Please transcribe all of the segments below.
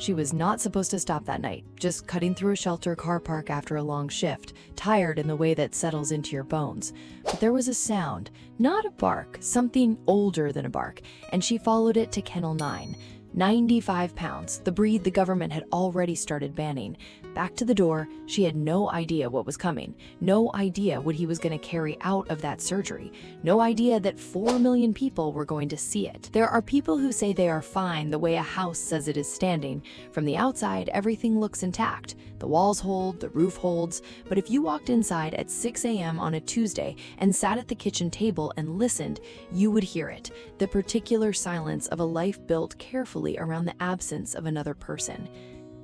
She was not supposed to stop that night, just cutting through a shelter car park after a long shift, tired in the way that settles into your bones. But there was a sound, not a bark, something older than a bark, and she followed it to Kennel 9. 95 pounds, the breed the government had already started banning. Back to the door, she had no idea what was coming, no idea what he was going to carry out of that surgery, no idea that 4 million people were going to see it. There are people who say they are fine the way a house says it is standing. From the outside, everything looks intact. The walls hold, the roof holds, but if you walked inside at 6 a.m. on a Tuesday and sat at the kitchen table and listened, you would hear it, the particular silence of a life built carefully around the absence of another person.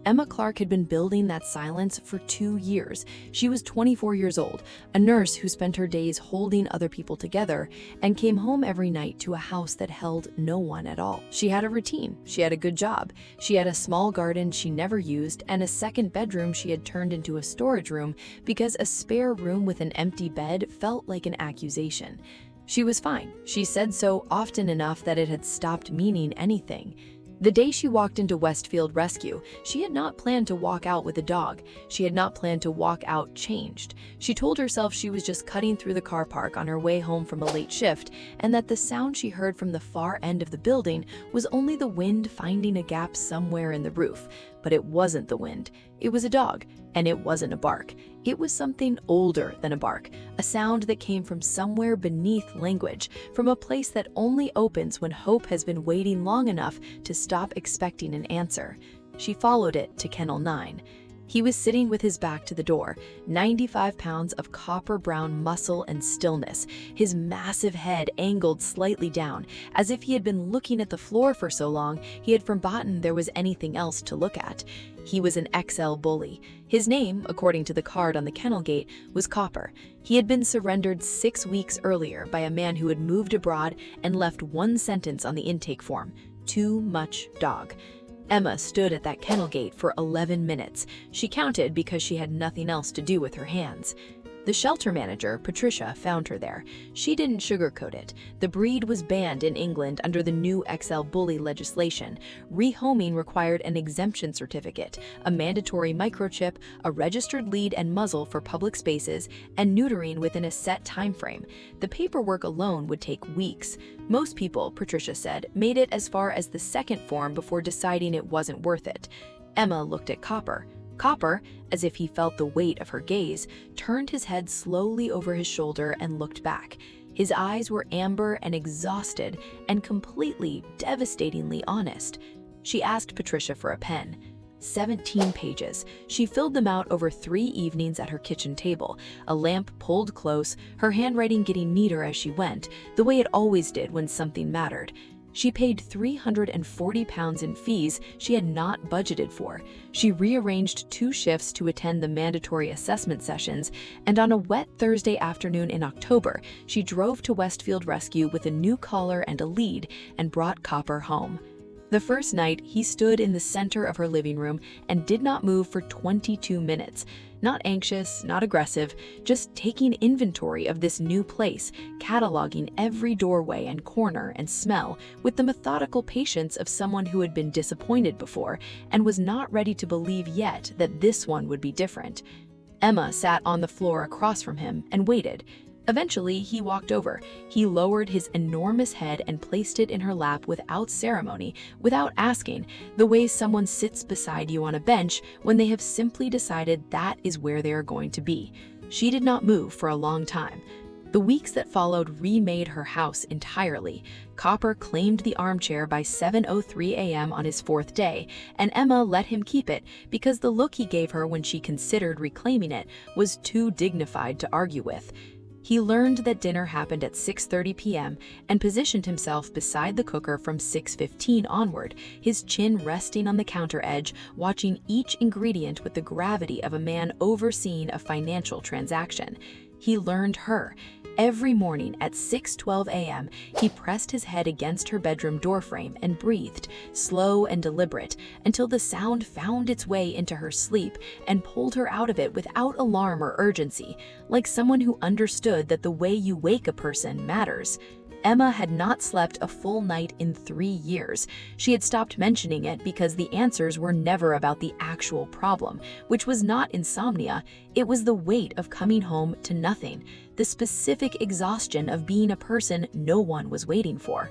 Emma Clark had been building that silence for 2 years. She was 24 years old, a nurse who spent her days holding other people together and came home every night to a house that held no one at all. She had a routine, she had a good job, she had a small garden she never used, and a second bedroom she had turned into a storage room because a spare room with an empty bed felt like an accusation. She was fine. She said so often enough that it had stopped meaning anything. The day she walked into Westfield Rescue, she had not planned to walk out with a dog. She had not planned to walk out changed. She told herself she was just cutting through the car park on her way home from a late shift, and that the sound she heard from the far end of the building was only the wind finding a gap somewhere in the roof. But it wasn't the wind. It was a dog, and it wasn't a bark. It was something older than a bark, a sound that came from somewhere beneath language, from a place that only opens when hope has been waiting long enough to stop expecting an answer. She followed it to Kennel 9. He was sitting with his back to the door, 95 pounds of copper-brown muscle and stillness, his massive head angled slightly down, as if he had been looking at the floor for so long he had forgotten there was anything else to look at. He was an XL bully. His name, according to the card on the kennel gate, was Copper. He had been surrendered 6 weeks earlier by a man who had moved abroad and left one sentence on the intake form: "Too much dog." Emma stood at that kennel gate for 11 minutes. She counted because she had nothing else to do with her hands. The shelter manager, Patricia, found her there. She didn't sugarcoat it. The breed was banned in England under the new XL bully legislation. Rehoming required an exemption certificate, a mandatory microchip, a registered lead and muzzle for public spaces, and neutering within a set time frame. The paperwork alone would take weeks. Most people, Patricia said, made it as far as the second form before deciding it wasn't worth it. Emma looked at Copper. Copper, as if he felt the weight of her gaze, turned his head slowly over his shoulder and looked back. His eyes were amber and exhausted and completely, devastatingly honest. She asked Patricia for a pen. 17 pages. She filled them out over 3 evenings at her kitchen table, a lamp pulled close, her handwriting getting neater as she went, the way it always did when something mattered. She paid £340 in fees she had not budgeted for. She rearranged 2 shifts to attend the mandatory assessment sessions, and on a wet Thursday afternoon in October, she drove to Westfield Rescue with a new collar and a lead and brought Copper home. The first night, he stood in the center of her living room and did not move for 22 minutes. Not anxious, not aggressive, just taking inventory of this new place, cataloging every doorway and corner and smell with the methodical patience of someone who had been disappointed before and was not ready to believe yet that this one would be different. Emma sat on the floor across from him and waited. Eventually, he walked over. He lowered his enormous head and placed it in her lap without ceremony, without asking, the way someone sits beside you on a bench when they have simply decided that is where they are going to be. She did not move for a long time. The weeks that followed remade her house entirely. Copper claimed the armchair by 7:03 a.m. on his 4th day, and Emma let him keep it because the look he gave her when she considered reclaiming it was too dignified to argue with. He learned that dinner happened at 6:30 p.m. and positioned himself beside the cooker from 6:15 onward, his chin resting on the counter edge, watching each ingredient with the gravity of a man overseeing a financial transaction. He learned her. Every morning at 6:12 a.m., he pressed his head against her bedroom doorframe and breathed, slow and deliberate, until the sound found its way into her sleep and pulled her out of it without alarm or urgency, like someone who understood that the way you wake a person matters. Emma had not slept a full night in 3 years. She had stopped mentioning it because the answers were never about the actual problem, which was not insomnia. It was the weight of coming home to nothing, the specific exhaustion of being a person no one was waiting for.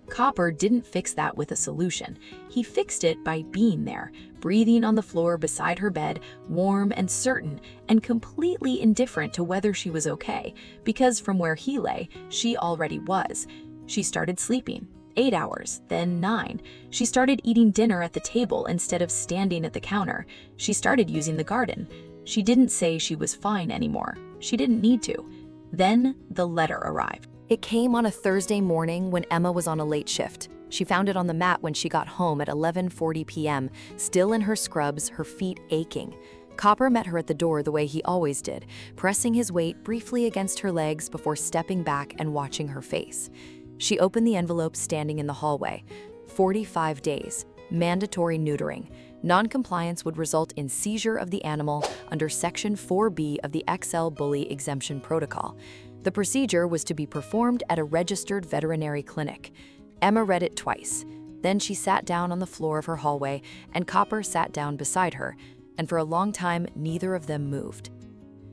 Copper didn't fix that with a solution. He fixed it by being there, breathing on the floor beside her bed, warm and certain, and completely indifferent to whether she was okay, because from where he lay, she already was. She started sleeping. 8 hours, then 9. She started eating dinner at the table instead of standing at the counter. She started using the garden. She didn't say she was fine anymore. She didn't need to. Then the letter arrived. It came on a Thursday morning when Emma was on a late shift. She found it on the mat when she got home at 11:40 p.m., still in her scrubs, her feet aching. Copper met her at the door the way he always did, pressing his weight briefly against her legs before stepping back and watching her face. She opened the envelope standing in the hallway. 45 days. Mandatory neutering. Non-compliance would result in seizure of the animal under Section 4B of the XL Bully Exemption Protocol. The procedure was to be performed at a registered veterinary clinic. Emma read it twice. Then she sat down on the floor of her hallway, and Copper sat down beside her, and for a long time, neither of them moved.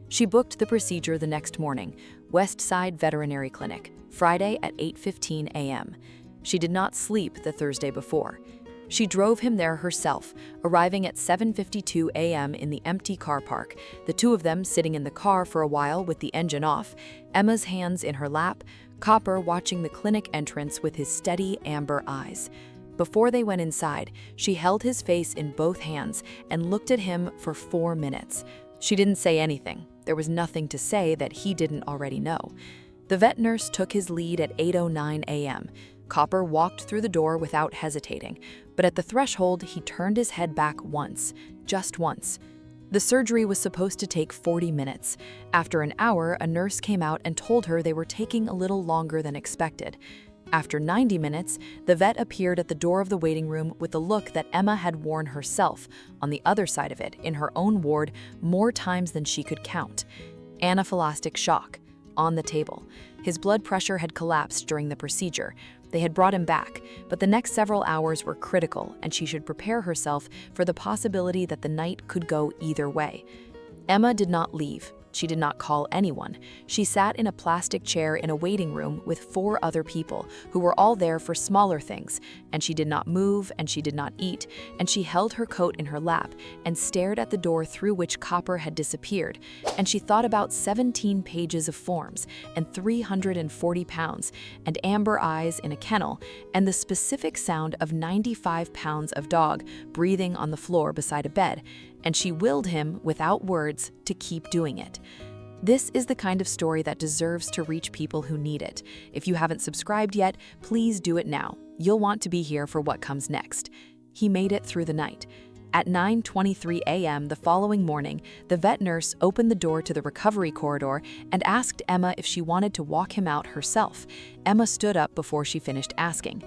She booked the procedure the next morning, Westside Veterinary Clinic, Friday at 8:15 a.m. She did not sleep the Thursday before. She drove him there herself, arriving at 7:52 a.m. in the empty car park, the two of them sitting in the car for a while with the engine off, Emma's hands in her lap, Copper watching the clinic entrance with his steady amber eyes. Before they went inside, she held his face in both hands and looked at him for 4 minutes. She didn't say anything. There was nothing to say that he didn't already know. The vet nurse took his lead at 8:09 a.m. Copper walked through the door without hesitating, but at the threshold, he turned his head back once, just once. The surgery was supposed to take 40 minutes. After an hour, a nurse came out and told her they were taking a little longer than expected. After 90 minutes, the vet appeared at the door of the waiting room with the look that Emma had worn herself, on the other side of it, in her own ward, more times than she could count. Anaphylactic shock. On the table. His blood pressure had collapsed during the procedure. They had brought him back, but the next several hours were critical, and she should prepare herself for the possibility that the night could go either way. Emma did not leave. She did not call anyone. She sat in a plastic chair in a waiting room with 4 other people who were all there for smaller things, and she did not move and she did not eat, and she held her coat in her lap and stared at the door through which Copper had disappeared, and she thought about 17 pages of forms and 340 pounds and amber eyes in a kennel and the specific sound of 95 pounds of dog breathing on the floor beside a bed, and she willed him, without words, to keep doing it. This is the kind of story that deserves to reach people who need it. If you haven't subscribed yet, please do it now. You'll want to be here for what comes next. He made it through the night. At 9:23 a.m. the following morning, the vet nurse opened the door to the recovery corridor and asked Emma if she wanted to walk him out herself. Emma stood up before she finished asking.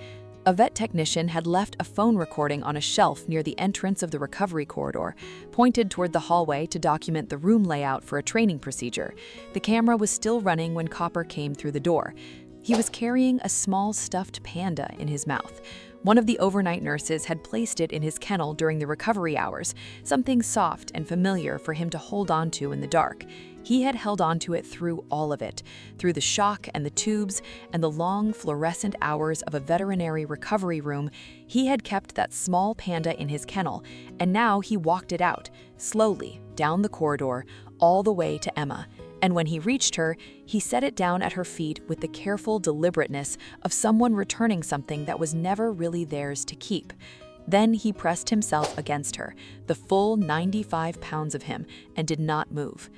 A vet technician had left a phone recording on a shelf near the entrance of the recovery corridor, pointed toward the hallway to document the room layout for a training procedure. The camera was still running when Copper came through the door. He was carrying a small stuffed panda in his mouth. One of the overnight nurses had placed it in his kennel during the recovery hours, something soft and familiar for him to hold on to in the dark. He had held on to it through all of it, through the shock and the tubes and the long fluorescent hours of a veterinary recovery room. He had kept that small panda in his kennel, and now he walked it out, slowly, down the corridor, all the way to Emma. And when he reached her, he set it down at her feet with the careful deliberateness of someone returning something that was never really theirs to keep. Then he pressed himself against her, the full 95 pounds of him, and did not move.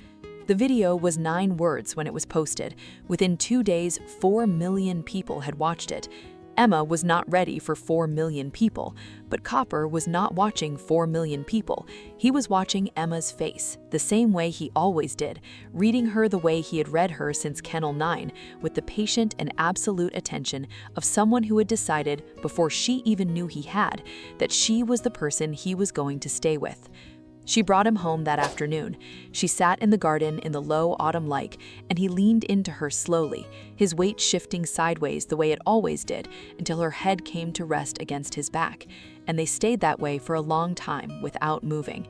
The video was 9 words when it was posted. Within 2 days, 4 million people had watched it. Emma was not ready for 4 million people, but Copper was not watching 4 million people. He was watching Emma's face, the same way he always did, reading her the way he had read her since Kennel 9, with the patient and absolute attention of someone who had decided, before she even knew he had, that she was the person he was going to stay with. She brought him home that afternoon. She sat in the garden in the low autumn light, and he leaned into her slowly, his weight shifting sideways the way it always did, until her head came to rest against his back, and they stayed that way for a long time without moving.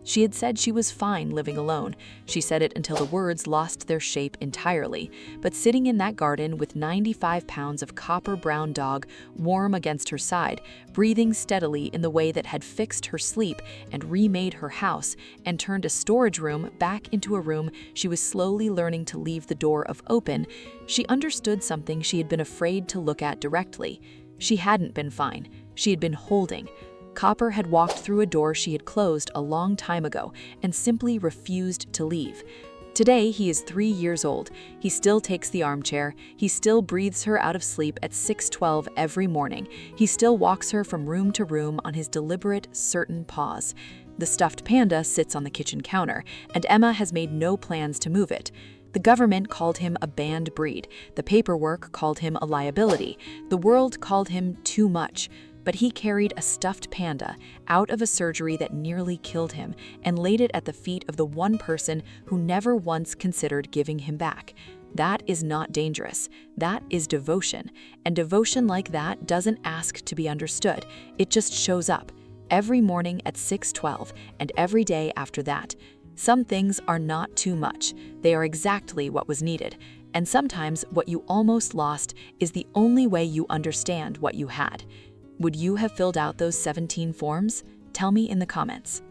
She had said she was fine living alone. She said it until the words lost their shape entirely. But sitting in that garden with 95 pounds of copper-brown dog warm against her side, breathing steadily in the way that had fixed her sleep and remade her house and turned a storage room back into a room she was slowly learning to leave the door of open, she understood something she had been afraid to look at directly. She hadn't been fine. She had been holding. Copper had walked through a door she had closed a long time ago and simply refused to leave. Today, he is 3 years old. He still takes the armchair. He still breathes her out of sleep at 6:12 every morning. He still walks her from room to room on his deliberate, certain paws. The stuffed panda sits on the kitchen counter, and Emma has made no plans to move it. The government called him a banned breed. The paperwork called him a liability. The world called him too much. But he carried a stuffed panda out of a surgery that nearly killed him and laid it at the feet of the one person who never once considered giving him back. That is not dangerous. That is devotion. And devotion like that doesn't ask to be understood. It just shows up every morning at 6:12 and every day after that. Some things are not too much. They are exactly what was needed. And sometimes what you almost lost is the only way you understand what you had. Would you have filled out those 17 forms? Tell me in the comments.